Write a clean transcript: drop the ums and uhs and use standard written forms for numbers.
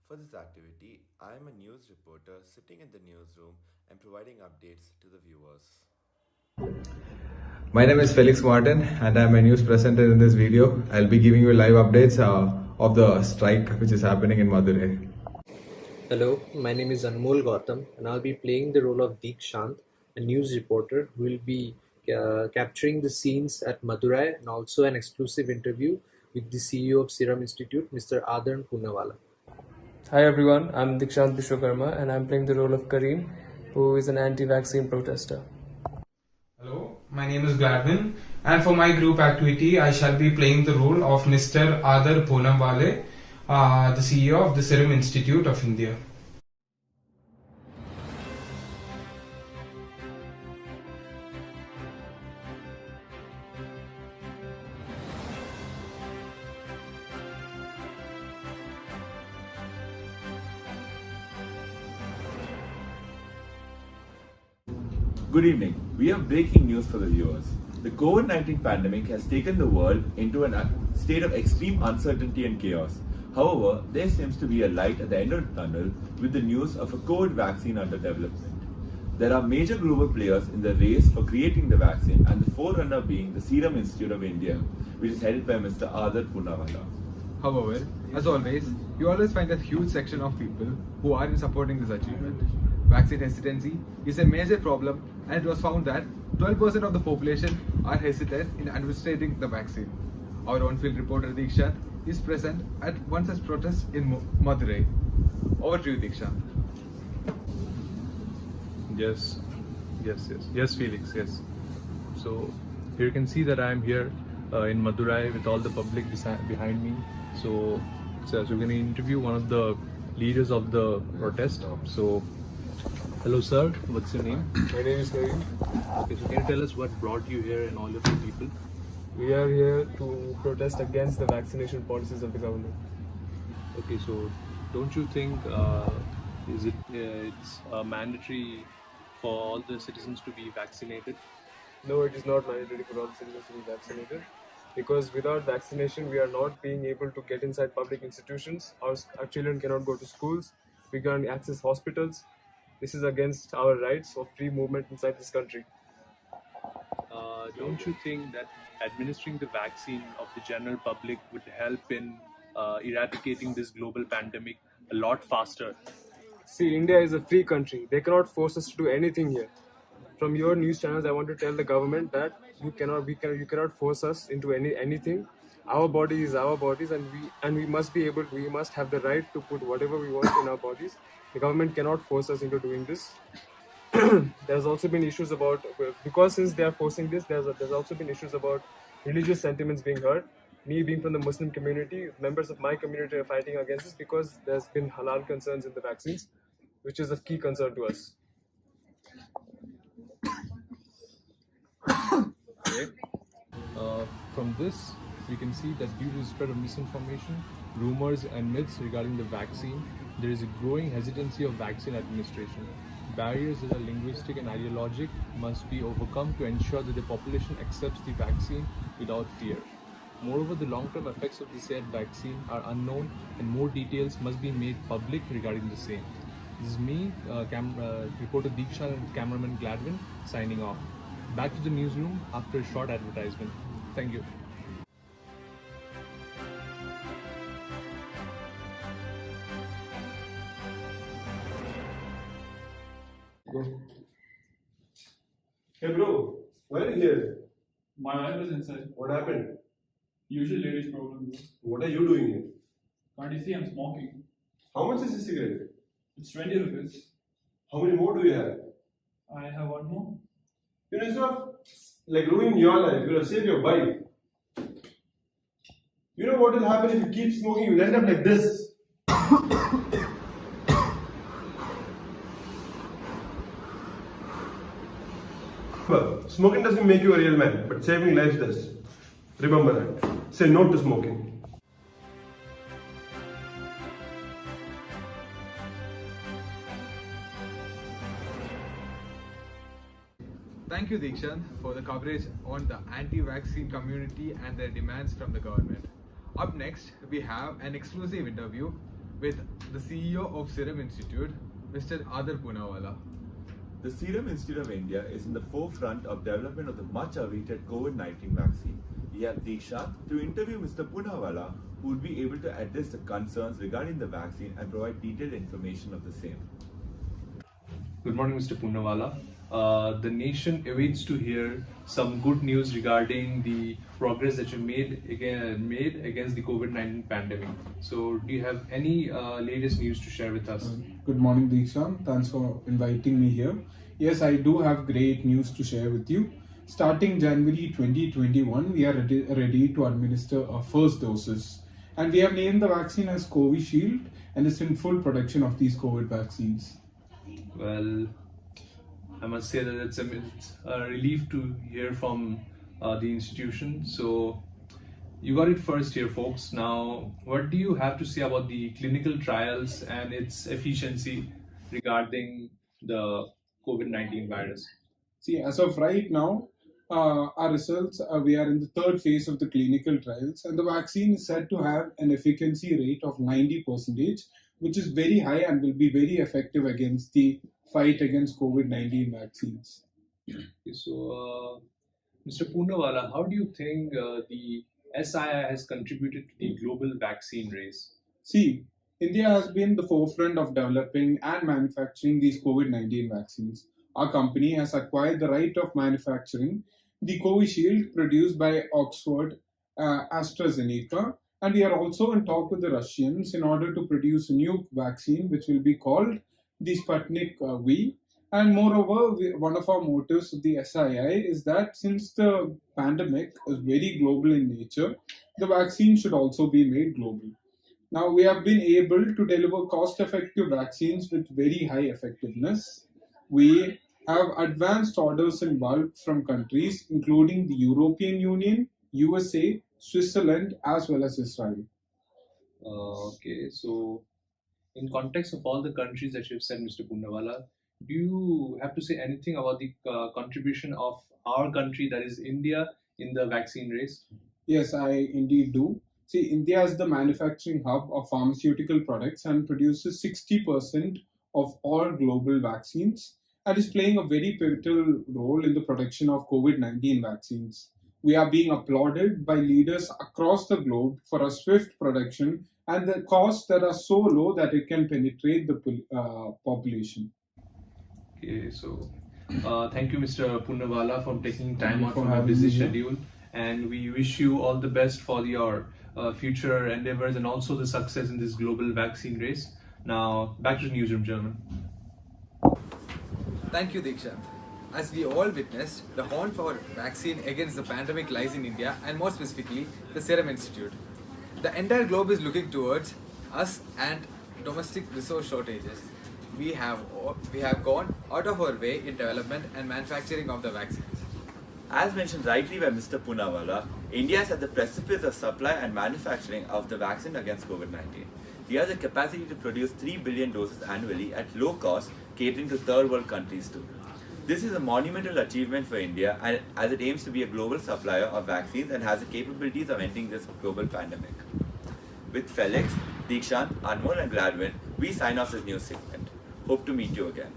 For this activity, I am a news reporter sitting in the newsroom and providing updates to the viewers. My name is Felix Martin and I'm a news presenter in this video. I'll be giving you live updates of the strike which is happening in Madurai. Hello, my name is Anmol Gautam and I'll be playing the role of Deekshant, a news reporter who will be capturing the scenes at Madurai and also an exclusive interview with the CEO of Serum Institute, Mr. Adarn Poonawala. Hi everyone, I'm Dikshant Vishwakarma and I'm playing the role of Kareem, who is an anti-vaccine protester. Hello, my name is Gladwin, and for my group activity, I shall be playing the role of Mr. Adar Poonawala, the CEO of the Serum Institute of India. Good evening. We have breaking news for the viewers. The COVID-19 pandemic has taken the world into a state of extreme uncertainty and chaos. However, there seems to be a light at the end of the tunnel with the news of a COVID vaccine under development. There are major global players in the race for creating the vaccine, and the forerunner being the Serum Institute of India, which is headed by Mr. Adar Poonawala. However, as always, you always find a huge section of people who are in supporting this achievement. Vaccine hesitancy is a major problem, and it was found that 12% of the population are hesitant in administering the vaccine. Our on-field reporter Deekshant is present at one such protest in Madurai. Over to you, Deekshant. Yes, Felix, yes. So here you can see that I am here in Madurai with all the public behind me. So we're going to interview one of the leaders of the protest. So, hello sir, what's your name? My name is Kareem. Okay, so can you tell us what brought you here and all of you people? We are here to protest against the vaccination policies of the government. Okay, so don't you think it's mandatory for all the citizens to be vaccinated? No, it is not mandatory for all citizens to be vaccinated, because without vaccination we are not being able to get inside public institutions. Our children cannot go to schools, we can't access hospitals. This is against our rights of free movement inside this country. Don't you think that administering the vaccine of the general public would help in eradicating this global pandemic a lot faster? See, India is a free country. They cannot force us to do anything here. From your news channels, I want to tell the government that you cannot force us into anything. Our body is our bodies, and we must have the right to put whatever we want in our bodies. The government cannot force us into doing this. There's also been issues about, because since they are forcing this, there's also been issues about religious sentiments being hurt. Me being from the Muslim community, members of my community are fighting against this because there's been halal concerns in the vaccines, which is a key concern to us. Okay. From this, we can see that due to the spread of misinformation, rumors and myths regarding the vaccine, there is a growing hesitancy of vaccine administration. Barriers that are linguistic and ideologic must be overcome to ensure that the population accepts the vaccine without fear. Moreover, the long-term effects of the said vaccine are unknown, and more details must be made public regarding the same. This is me, reporter Deekshant and cameraman Gladwin, signing off. Back to the newsroom after a short advertisement. Thank you. Hey bro, why are you here? My wife is inside. What happened? Usual ladies problem, bro. What are you doing here? Can't you see I'm smoking? How much is a cigarette? It's 20 rupees. How many more do you have? I have one more. You know, instead of like ruining your life, you'll save your wife. You know what will happen if you keep smoking? You'll end up like this. Well, smoking doesn't make you a real man, but saving lives does. Remember that. Say no to smoking. Thank you, Deekshant, for the coverage on the anti-vaccine community and their demands from the government. Up next, we have an exclusive interview with the CEO of Serum Institute, Mr. Adar Poonawala. The Serum Institute of India is in the forefront of development of the much-awaited COVID-19 vaccine. We have Diksha to interview Mr. Poonawala, who will be able to address the concerns regarding the vaccine and provide detailed information of the same. Good morning, Mr. Poonawala. The nation awaits to hear some good news regarding the progress that you made against the COVID-19 pandemic. So, do you have any latest news to share with us? Good morning, Diksha. Thanks for inviting me here. Yes, I do have great news to share with you. Starting January 2021, we are ready to administer our first doses. And we have named the vaccine as Covishield and is in full production of these COVID vaccines. Well, I must say that it's a relief to hear from the institution. So, you got it first here, folks. Now, what do you have to say about the clinical trials and its efficiency regarding the COVID-19 virus? See, as of right now, our results, we are in the third phase of the clinical trials, and the vaccine is said to have an efficacy rate of 90%, which is very high and will be very effective against the fight against COVID-19 vaccines. Okay, so, Mr. Poonawala, how do you think the SII has contributed to the global vaccine race? See, India has been the forefront of developing and manufacturing these COVID-19 vaccines. Our company has acquired the right of manufacturing the Covishield produced by Oxford AstraZeneca, and we are also in talk with the Russians in order to produce a new vaccine which will be called the Sputnik V. And moreover, one of our motives of the SII is that since the pandemic is very global in nature, the vaccine should also be made global. Now, we have been able to deliver cost-effective vaccines with very high effectiveness. We have advanced orders in bulk from countries including the European Union, USA, Switzerland, as well as Israel. Okay, so in context of all the countries that you've said, Mr. Poonawala, do you have to say anything about the contribution of our country, that is India, in the vaccine race? Yes, I indeed do. See, India is the manufacturing hub of pharmaceutical products and produces 60% of all global vaccines and is playing a very pivotal role in the production of COVID-19 vaccines. We are being applauded by leaders across the globe for a swift production and the costs that are so low that it can penetrate the population. Okay, so thank you, Mr. Poonawala, for taking time out for from your having busy me here. schedule, and we wish you all the best for your future endeavors and also the success in this global vaccine race. Now, back to the newsroom, gentlemen. Thank you, Diksha. As we all witnessed, the hunt for vaccine against the pandemic lies in India and more specifically the Serum Institute. The entire globe is looking towards us and domestic resource shortages. We have gone out of our way in development and manufacturing of the vaccines. As mentioned rightly by Mr. Poonawala, India is at the precipice of supply and manufacturing of the vaccine against COVID-19. We have the capacity to produce 3 billion doses annually at low cost, catering to third world countries too. This is a monumental achievement for India as it aims to be a global supplier of vaccines and has the capabilities of ending this global pandemic. With Felix, Deekshant, Anmol and Gladwin, we sign off this news segment. Hope to meet you again.